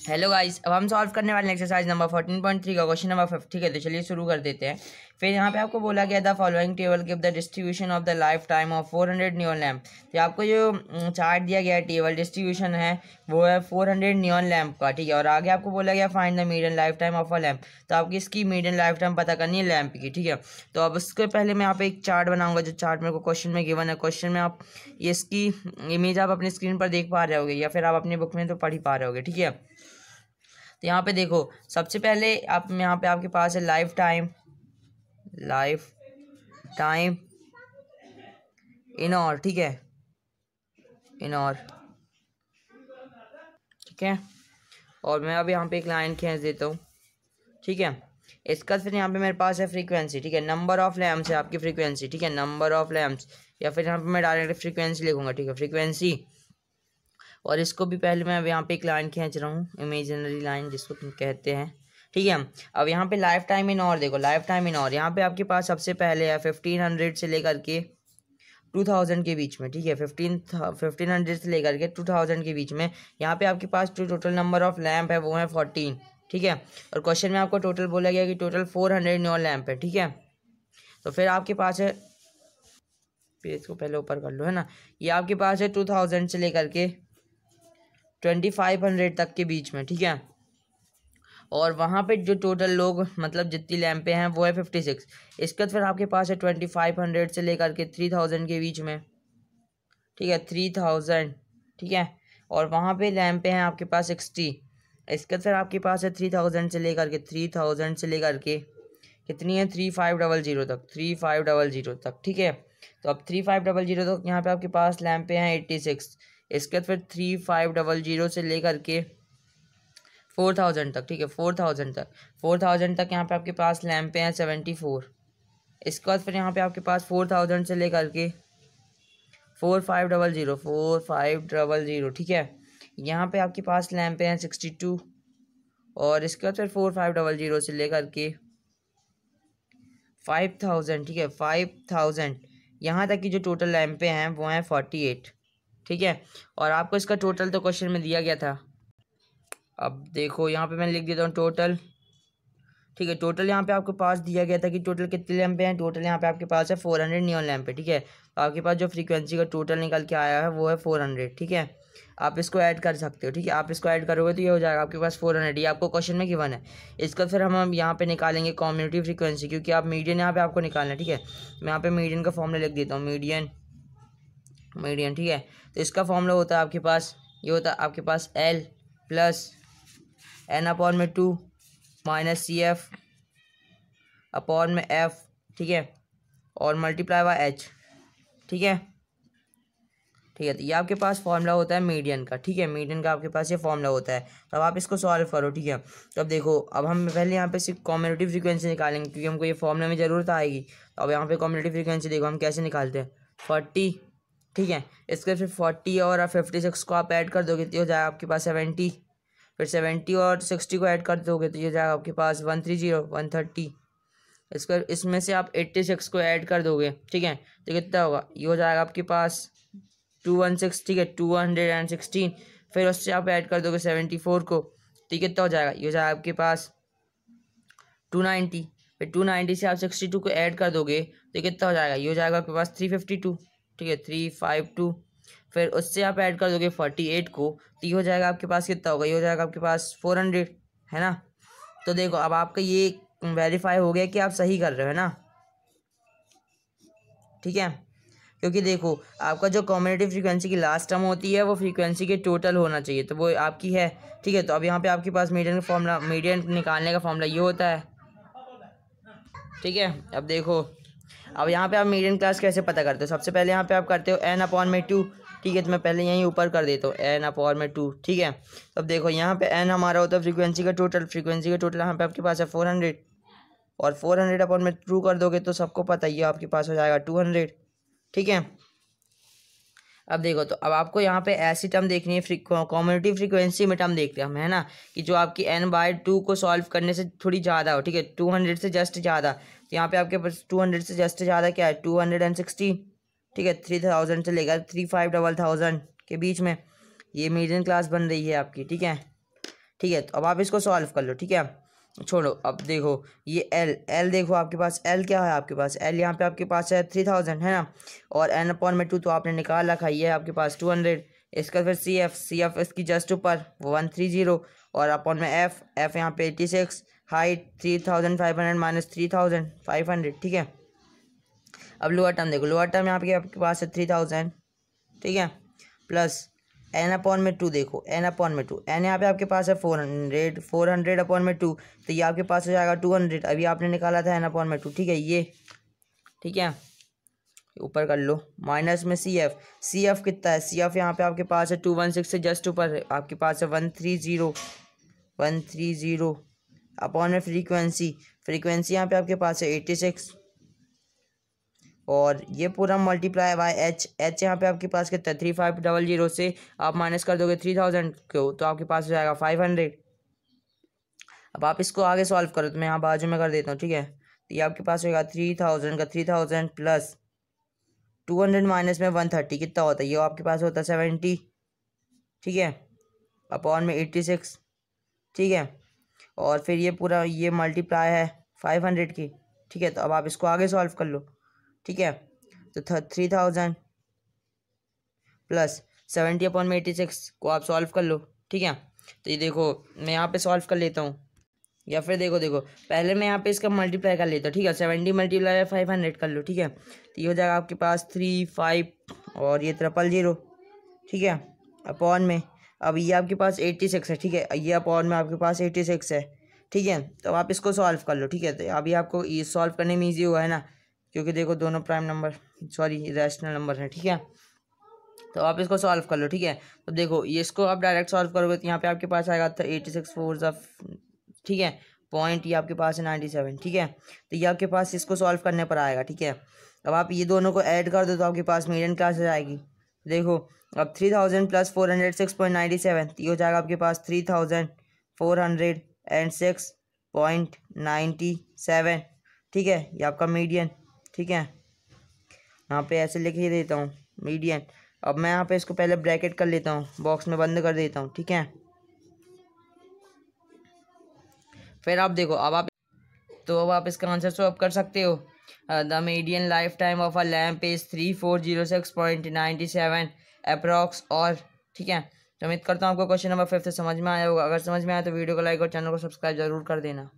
Hello guys, अब हम solve करने वाले एक्सरसाइज नंबर 14.3 का क्वेश्चन नंबर 5। ठीक है, तो चलिए शुरू कर देते हैं। फिर यहाँ पे आपको बोला गया the following table give the distribution of the life time of 400 neon lamp. तो आपको जो चार्ट दिया गया है, टेबल डिस्ट्रीब्यूशन है वो है 400 नियॉन लैम्प का। ठीक है, और आगे आपको बोला गया find the median life time of a lamp. तो आपकी इसकी मीडियन लाइफ टाइम पता करनी है लैम्प की। ठीक है, तो अब उसके पहले मैं यहाँ पे एक चार्ट बनाऊंगा, जो चार्ट मेरे को क्वेश्चन में गिवन है। क्वेश्चन में आप ये इसकी इमेज आप अपनी स्क्रीन पर देख पा रहे होगे या फिर आप अपनी बुक में तो पढ़ ही पा रहे होगे। ठीक है, तो यहाँ पे देखो, सबसे पहले आप यहाँ पे आपके पास है लाइफ टाइम इन और। ठीक है, इन और। ठीक है, और मैं अब यहाँ पे एक लाइन खींच देता हूँ। ठीक है, इसका फिर यहाँ पे मेरे पास है फ्रीक्वेंसी। ठीक है, नंबर ऑफ लैम्प्स है आपकी फ्रीक्वेंसी। ठीक है, नंबर ऑफ लैम्प्स, या फिर यहाँ पे मैं डायरेक्ट फ्रीक्वेंसी लिखूंगा। ठीक है, फ्रीक्वेंसी। और इसको भी पहले मैं अब यहाँ पे एक लाइन खींच रहा हूँ, इमेजिनरी लाइन जिसको तुम कहते हैं। ठीक है, अब यहाँ पे लाइफ टाइम इन और देखो, लाइफ टाइम इन और यहाँ पे आपके पास सबसे पहले है 1500 से लेकर के 2000 के बीच में। ठीक है, 1500 से लेकर के 2000 के बीच में यहाँ पे आपके पास जो टोटल नंबर ऑफ लैम्प है वो है 14। ठीक है, और क्वेश्चन में आपको टोटल बोला गया कि टोटल 400 न्यू लैम्प है। ठीक है, तो फिर आपके पास है, पेज को पहले ऊपर कर लो, है ना। ये आपके पास है 2000 से लेकर के 2500 तक के बीच में। ठीक है, और वहाँ पे जो टोटल लोग मतलब जितनी लैंपें हैं वो है 56। इसके बाद फिर आपके पास है 2500 से लेकर के 3000 के बीच में। ठीक है, 3000। ठीक है, और वहाँ पे लैंपें हैं आपके पास 60। इसके बाद फिर आपके पास है 3000 से लेकर के कितनी है 3500 तक, 3500 तक। ठीक है, तो अब 3500 तक यहाँ पे आपके पास लैंपें हैं 86। इसके बाद फिर 3500 से लेकर के 4000 तक। ठीक है, 4000 तक यहाँ पे आपके पास लैंपें हैं 74। इसके बाद फिर यहाँ पे आपके पास 4000 से लेकर के 4500। ठीक है, यहाँ पे आपके पास लैंपें हैं 62। और इसके बाद फिर 4500 से लेकर के 5000। ठीक है, 5000 यहाँ तक की जो टोटल लैंपें हैं वो हैं 48। ठीक है, और आपको इसका टोटल तो क्वेश्चन में दिया गया था। अब देखो यहाँ पे मैं लिख देता हूँ टोटल। ठीक है, टोटल यहाँ पे आपके पास दिया गया था कि टोटल कितने लैंपें हैं। टोटल यहाँ पे आपके पास है 400 नियॉन लैंप है। ठीक है, तो आपके पास जो फ्रीक्वेंसी का टोटल निकल के आया है वो है 400। ठीक है, आप इसको ऐड कर सकते हो। ठीक है, आप इसको ऐड करोगे तो ये हो जाएगा आपके पास 400। ये आपको क्वेश्चन में गिवन है। इसका फिर हम यहाँ पे निकालेंगे कम्युनिटी फ्रीक्वेंसी, क्योंकि आप मीडियन यहाँ पे आपको निकालना है। ठीक है, मैं यहाँ पे मीडियन का फॉर्मूला लिख देता हूँ, मीडियन। ठीक है, तो इसका फॉर्मूला होता है आपके पास, ये होता है आपके पास L plus N/2 minus CF upon में F। ठीक है, और मल्टीप्लाई बाय H। ठीक है, तो ये आपके पास फॉर्मूला होता है मीडियन का। ठीक है, मीडियन का आपके पास ये फॉर्मूला होता है। तो अब आप इसको सॉल्व करो। ठीक है, तो अब देखो, अब हम पहले यहाँ पे सिर्फ कम्युनिटी फ्रीक्वेंसी निकालेंगे, क्योंकि हमको ये फॉर्मूला में ज़रूरत आएगी। तो अब यहाँ पे कम्युनिटी फ्रीक्वेंसी देखो हम कैसे निकालते हैं, 40। ठीक है, इसके फिर 40 और 56 को आप ऐड कर दोगे तो हो जाएगा आपके पास 70। फिर 70 और 60 को ऐड कर दोगे तो ये जाएगा आपके पास 130। इसमें से आप 86 को ऐड कर दोगे। ठीक है, तो कितना होगा, ये हो जाएगा आपके पास 216। ठीक है, 216। फिर उससे आप ऐड कर दोगे 74 को, तो कितना हो जाएगा, ये हो जाएगा आपके पास 290। फिर 290 से आप 62 को ऐड कर दोगे तो कितना हो जाएगा, ये हो जाएगा आपके पास 352। ठीक है, 352। फिर उससे आप ऐड कर दोगे 48 को, तो ये हो जाएगा आपके पास कितना होगा, ये हो जाएगा आपके पास 400, है ना। तो देखो, अब आपका ये वेरीफाई हो गया कि आप सही कर रहे हो, है ना। ठीक है, क्योंकि देखो आपका जो कम्युनिटी फ्रीक्वेंसी की लास्ट टर्म होती है वो फ्रीक्वेंसी के टोटल होना चाहिए, तो वो आपकी है। ठीक है, तो अब यहाँ पे आपके पास मीडियन का फॉर्मूला, मीडियन निकालने का फॉर्मूला ये होता है। ठीक है, अब देखो, अब यहाँ पे आप मीडियन क्लास कैसे पता करते हो। सबसे पहले यहाँ पे आप करते हो N/2। ठीक है, तो मैं पहले यहीं ऊपर कर देता हूँ N/2। ठीक है, तो अब देखो यहाँ पे N हमारा होता है फ्रीक्वेंसी का टोटल। फ्रीक्वेंसी का टोटल यहाँ पे आपके पास है 400, और 400/2 कर दोगे तो सबको पता ही है आपके पास हो जाएगा 200। ठीक है, अब देखो, तो अब आपको यहाँ पे ऐसी टर्म देखनी है, कम्युनिटी फ्रीक्वेंसी में टर्म देखते हैं हम, है ना, कि जो आपकी N/2 को सॉल्व करने से थोड़ी ज़्यादा हो। ठीक है, 200 से जस्ट ज़्यादा। तो यहाँ पे आपके पास 200 से जस्ट ज़्यादा क्या है, 216। ठीक है, 3000 से लेकर 3500 के बीच में ये मीडियन क्लास बन रही है आपकी। ठीक है, ठीक है, तो अब आप इसको सॉल्व कर लो। ठीक है, छोड़ो, अब देखो ये एल देखो आपके पास एल क्या है, आपके पास एल यहाँ पे आपके पास है 3000 है ना, और एन अपॉन में 2 तो आपने निकाल रखा, ये है आपके पास 200। इसका फिर सी एफ इसकी जस्ट ऊपर 130, और अपॉन में एफ यहाँ पे 86, हाइट 3500 माइनस 3500। ठीक है, अब लोअर टर्म देखो, लोअर टर्म यहाँ पे आपके पास है 3000, ठीक है, प्लस एन अपॉन में 2 देखो, एन अपॉन में 2, एन यहाँ पे आपके पास है 400 अपॉन में 2, तो ये आपके पास हो जाएगा 200। अभी आपने निकाला था एन अपॉन में 2, ठीक है ये, ठीक है, ऊपर कर लो, माइनस में सी एफ कितना है, सी एफ यहाँ पे आपके पास है 216 से जस्ट ऊपर आपके पास है 130 अपॉन में फ्रीक्वेंसी यहाँ पे आपके पास है 86, और ये पूरा मल्टीप्लाई बाय एच यहाँ पे आपके पास कितना 3500 से आप माइनस कर दोगे 3000 को, तो आपके पास हो जाएगा 500। अब आप इसको आगे सॉल्व करो, तो मैं यहाँ बाजू में कर देता हूँ। ठीक है, तो ये आपके पास होगा 3000 का 3000 प्लस 200 माइनस में 130 कितना होता है, ये आपके पास होता है 70, ठीक है, अपॉन में 86, ठीक है, और फिर ये पूरा ये मल्टीप्लाई है 500 की। ठीक है, तो अब आप इसको आगे सॉल्व कर लो। ठीक है, तो 3000 प्लस 70 अपॉन में 86 को आप सॉल्व कर लो। ठीक है, तो ये देखो मैं यहाँ पे सॉल्व कर लेता हूँ, या फिर देखो पहले मैं यहाँ पे इसका मल्टीप्लाई कर लेता हूँ। ठीक है, 70 मल्टीप्लाई 500 कर लो। ठीक है, तो ये हो जाएगा आपके पास 35 और ये 000, ठीक है, अपॉन में अब ये आपके पास 86 है। ठीक है, ये अपॉन में आपके पास 86 है। ठीक है, तो आप इसको सॉल्व कर लो। ठीक है, तो अभी आपको ये सॉल्व करने में ईजी हुआ है ना, क्योंकि देखो दोनों प्राइम नंबर रैशनल नंबर हैं। ठीक है, तो आप इसको सॉल्व कर लो। ठीक है, तो देखो ये इसको आप डायरेक्ट सॉल्व करोगे तो यहाँ पे आपके पास आएगा 86 4 ज़ा, ठीक है, पॉइंट ये आपके पास है 97। ठीक है, तो ये आपके पास इसको सॉल्व करने पर आएगा। ठीक है, अब आप ये दोनों को ऐड कर दो तो आपके पास मीडियन क्लास आ जाएगी। देखो अब 3000 प्लस 406.97, ये हो जाएगा आपके पास 3406.97। ठीक है, ये आपका मीडियन। ठीक है, यहाँ पे ऐसे लिख ही देता हूँ मीडियन। अब मैं यहाँ पे इसको पहले ब्रैकेट कर लेता हूँ, बॉक्स में बंद कर देता हूँ। ठीक है, फिर आप देखो अब आप इसका आंसर स्वैप कर सकते हो। The median life time of a lamp is 3406.97 approx, और ठीक है, तो उम्मीद करता हूँ आपको क्वेश्चन नंबर 5 समझ में आया होगा। अगर समझ में आया तो वीडियो को लाइक और चैनल को सब्सक्राइब जरूर कर देना।